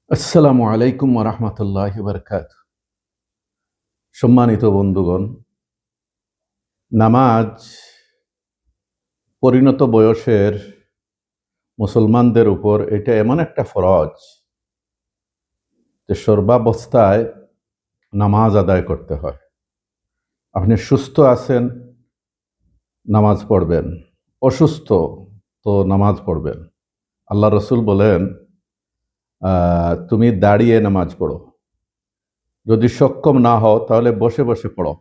আসসালামু আলাইকুম ওয়া রাহমাতুল্লাহি ওয়া বারাকাতুহু। সম্মানিত বন্ধুগণ, নামাজ পরিণত বয়সের মুসলমানদের উপর এটা এমন একটা ফরজ যে সর্বাবস্থায় নামাজ আদায় করতে হয়। আপনি সুস্থ আছেন, নামাজ পড়বেন। অসুস্থ তো নামাজ পড়বেন। আল্লাহ রসুল বলেন, তুমি দাঁড়িয়ে নামাজ পড়ো। যদি সক্ষম না হও তাহলে বসে বসে পড়ো।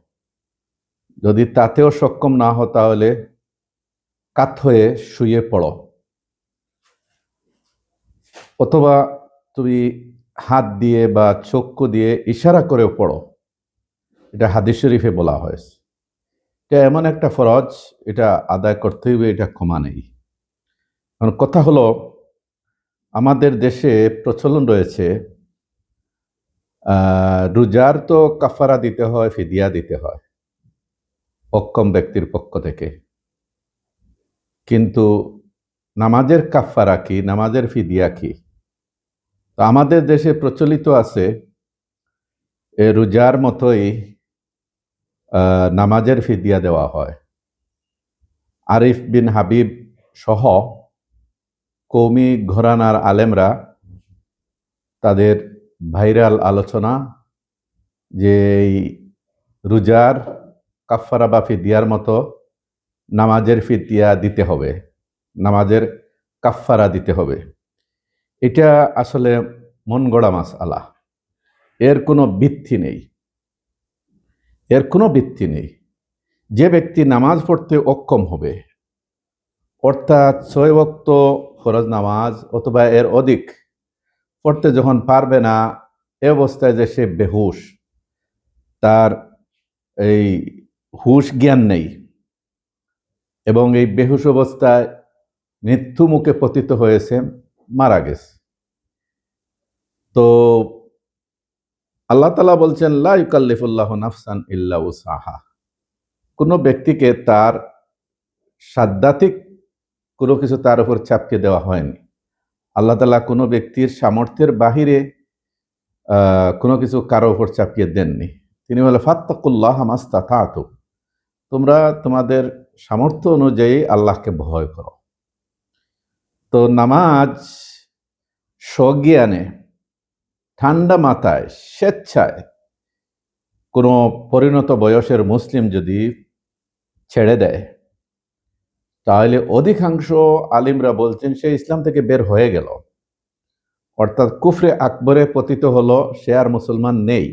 যদি তাতেও সক্ষম না হও তাহলে কাত হয়ে শুয়ে পড়ো, অথবা তুমি হাত দিয়ে বা চক্ষু দিয়ে ইশারা করেও পড়ো। এটা হাদিস শরীফে বলা হয়েছে। এটা এমন একটা ফরজ, এটা আদায় করতে হবে, এটা ক্ষমা নেই। কারণ কথা হলো, আমাদের দেশে প্রচলন রয়েছে রোজার তো কাফারা দিতে হয়, ফিদিয়া দিতে হয় অক্ষম ব্যক্তির পক্ষ থেকে। কিন্তু নামাজের কাফারা কি, নামাজের ফিদিয়া কি? তো আমাদের দেশে প্রচলিত আছে রোজার মতোই নামাজের ফিদিয়া দেওয়া হয়। আরিফ বিন হাবিব সহ কৌমি ঘরানার আলেমরা তাদের ভাইরাল আলোচনা যে এই রোজার কাফারা বা ফিদিয়ার মতো নামাজের ফিদিয়া দিতে হবে, নামাজের কাফারা দিতে হবে। এটা আসলে মন গড়া মাসআলা। এর কোনো ভিত্তি নেই, এর কোনো ভিত্তি নেই। যে ব্যক্তি নামাজ পড়তে অক্ষম হবে, অর্থাৎ 6 ওয়াক্ত ফরজ নামাজ অথবা এর অধিক পড়তে যখন পারবে না, এ অবস্থায় যে সে বেহুশ, তার এই হুশ জ্ঞান নেই এবং এই বেহুশ অবস্থায় মৃত্যু মুখে পতিত হয়েছে, মারা গেছে, তো আল্লাহ তাআলা বলছেন, লা ইউকাল্লিফুল্লাহু নাফসান ইল্লা উসাহা। কোনো ব্যক্তিকে তার সাধ্যাতিক কোনো কিছু তার উপর চাপিয়ে দেওয়া হয়নি। আল্লাহ তাআলা কোনো ব্যক্তির সামর্থ্যের বাহিরে কোনো কিছু কারো উপর চাপিয়ে দেননি। তিনি বলে, ফাত্তাকুল্লাহ মাস্তাতাতু, তোমরা তোমাদের সামর্থ্য অনুযায়ী আল্লাহকে ভয় করো। তো নামাজ সজ্ঞানে, ঠান্ডা মাথায়, স্বেচ্ছায় কোনো পরিণত বয়সের মুসলিম যদি ছেড়ে দেয়, তাহলে অধিকাংশ আলিমরা বলছেন সে ইসলাম থেকে বের হয়ে গেল, অর্থাৎ কুফরে আকবরে পতিত হলো, সে আর মুসলমান নেই।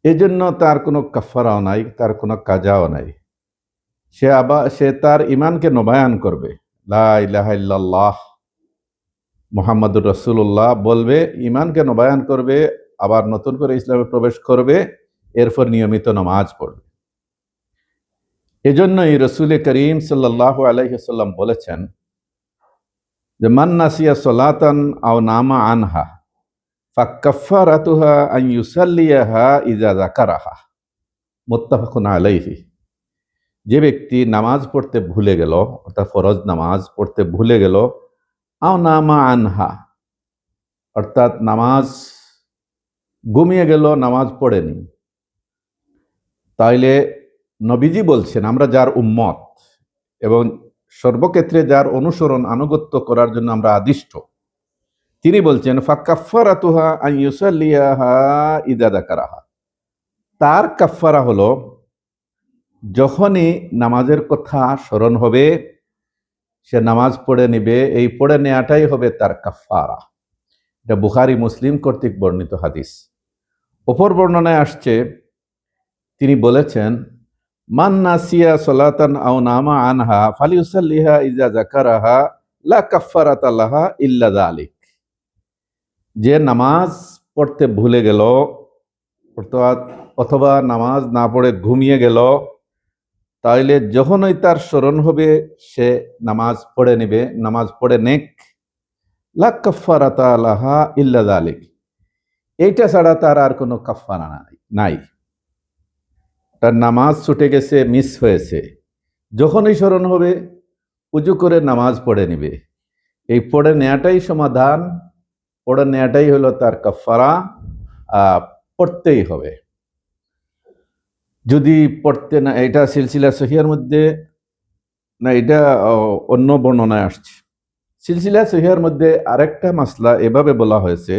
এজন্য তার কোনো কাফারাও নাই, তার কোনো কাজাও নাই। সে তার ইমানকে নবায়ন করবে, লা ইলাহা ইল্লাল্লাহ মুহাম্মাদুর রাসূলুল্লাহ বলবে, ইমানকে নবায়ন করবে, আবার নতুন করে ইসলামে প্রবেশ করবে, এরপর নিয়মিত নামাজ পড়বে। এজন্যই রাসূল করিম সাল্লাল্লাহু আলাইহি ওয়াসাল্লাম বলেছেন যে, মান নাসিয়া সালাতান আও নামা আনহা ফাকাফফারাতুহা আন ইউসাল্লিয়াহা ইযা যাকারাহা, মুত্তাফাকুন আলাইহি। যে ব্যক্তি নামাজ পড়তে ভুলে গেল, অর্থাৎ ফরজ নামাজ পড়তে ভুলে গেল, আও নামা আনহা, অর্থাৎ নামাজ ঘুমিয়ে গেল, নামাজ পড়েনি, তাইলে নবীজি বলছেন, আমরা যার উম্মত এবং সর্বক্ষেত্রে যার অনুসরণ আনুগত্য করার জন্য আমরা আদিষ্ট, তিনি বলছেন, ফাকাফফারাতুহা আন ইউসাল্লিয়াহা ইযা যাকারাহা, তার কাফফারা হলো যখনই নামাজের কথা স্মরণ হবে সে নামাজ পড়ে নিবে, এই পড়ে নেওয়াটাই হবে তার কাফফারা। এটা বুখারী মুসলিম কর্তৃক বর্ণিত হাদিস। অপর বর্ণনায় আসছে, তিনি বলেছেন, মান নাসিয়া সালাতান আও নামা আনহা ফালিউসাল্লিহা ইযা যাকারাহা লা কাফফারাতা লাহা ইল্লা যালিক। যে নামাজ পড়তে ভুলে গেল অথবা নামাজ না পড়ে ঘুমিয়ে গেল, তাইলে যখনই তার স্মরণ হবে সে নামাজ পড়ে নেবে, নামাজ পড়ে নেক, লা কাফফারাতা লাহা ইল্লা যালিক, এইটা ছাড়া তার আর কোনো কাফফারা নাই। তার নামাজ ছুটে গেছে, মিস হয়েছে, যখনই স্মরণ হবে উজু করে নামাজ পড়ে নিবে, এই পড়ে নেওয়াটাই সমাধান, পড়ে নেওয়াটাই হলো তার কাফারা। পড়তেই হবে। যদি পড়তে না, এটা সিলসিলা সহিহার মধ্যে না, এটা অন্য বর্ণনায় আসছে। সিলসিলা সহিহার মধ্যে আরেকটা মাসলা এভাবে বলা হয়েছে,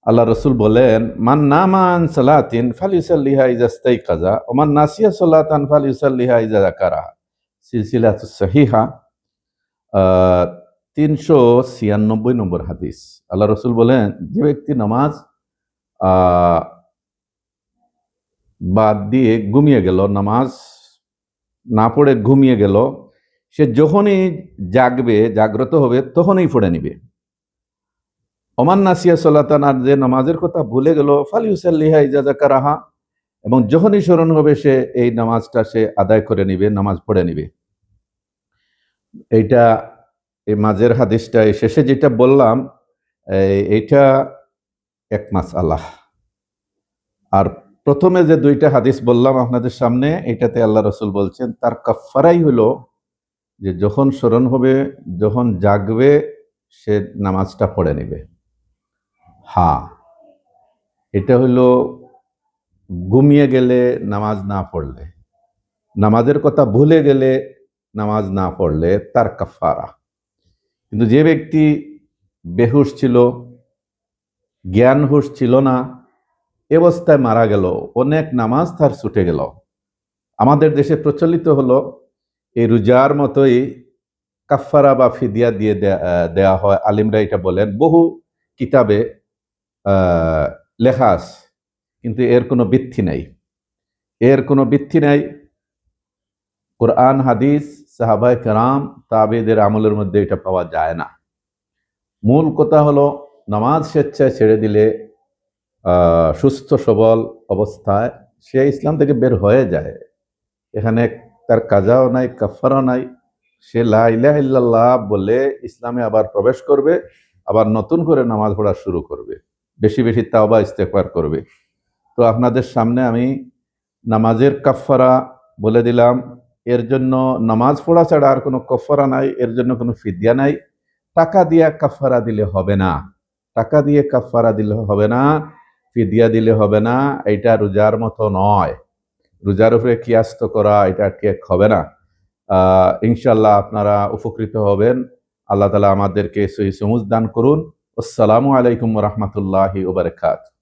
আল্লাহ রসুল বলেন, মান নামান সালাতিন ফালিউসাল্লিহা ইজা ইস্তাইকাযা ওয়া মান নাসিয়া সালাতান ফালিউসাল্লিহা ইজা যাকারাহা। সিলসিলাতুস সহিহা 396 নম্বর হাদিস। আল্লাহ রসুল বলেন, যে ব্যক্তি নামাজ বাদ দিয়ে ঘুমিয়ে গেল, নামাজ না পড়ে ঘুমিয়ে গেল, সে যখনই জাগবে, জাগ্রত হবে, তখনই পড়ে নিবে। ওমান নাসিয়া সালাতান, আর যে নামাজের কথা ভুলে গেল, ফালিউসাল্লিহা ইজা যাকারাহা, এবং যখনই স্মরণ হবে সে এই নামাজটা সে আদায় করে নিবে, নামাজ পড়ে নিবে। এইটা এই মাঝের হাদিসটা, এই শেষে যেটা বললাম, এইটা এক মাসআলা। আর প্রথমে যে দুইটা হাদিস বললাম আপনাদের সামনে, এটাতে আল্লাহ রসুল বলছেন তার কাফারাই হলো যে যখন স্মরণ হবে, যখন জাগবে, সে নামাজটা পড়ে নেবে। হ্যাঁ, এটা হলো ঘুমিয়ে গেলে, নামাজ না পড়লে, নামাজের কথা ভুলে গেলে, নামাজ না পড়লে তার কাফারা। কিন্তু যে ব্যক্তি বেহুশ ছিল, জ্ঞান হুশ ছিল না, এ অবস্থায় মারা গেল, অনেক নামাজ তার ছুটে গেল। আমাদের দেশে প্রচলিত হলো এই রোজার মতোই কাফারা বা ফিদিয়া দিয়ে দেয়া হয়। আলিমরা এটা বলেন, বহু কিতাবে লেখা আছে, কিন্তু এর কোনো ভিত্তি নাই। এর কোনো ভিত্তি নাই। কোরআন, হাদিস, সাহাবায়ে কেরাম, তাবেঈদের আমলের মধ্যে এটা পাওয়া যায় না। মূল কথা হলো, নামাজ স্বেচ্ছায় ছেড়ে দিলে সুস্থ সবল অবস্থায় সে ইসলাম থেকে বের হয়ে যায়। এখানে তার কাজাও নাই, কাফারাও নাই। সে লা ইলাহা ইল্লাল্লাহ বলে ইসলামে আবার প্রবেশ করবে, আবার নতুন করে নামাজ পড়া শুরু করবে, বেশি বেশি তাওবা ইস্তেগফার করবে। তো আপনাদের সামনে আমি নামাজের কাফারা বলে দিলাম। এর জন্য নামাজ পড়া ছাড়া আর কোনো কাফারা নাই, এর জন্য কোনো ফিদিয়া নাই। টাকা দিয়ে কাফারা দিলে হবে না, টাকা দিয়ে কাফারা দিলে হবে না, ফিদিয়া দিলে হবে না। এটা রোজার মতো নয়। রোজার উপরে কিয়াস্ত করা এটা ঠিক হবে না। ইনশাল্লাহ আপনারা উপকৃত হবেন। আল্লাহ তাআলা আমাদেরকে সহি সমঝ দান করুন। আসসালামু আলাইকুম ওয়া রাহমাতুল্লাহি ওয়া বারাকাতুহু।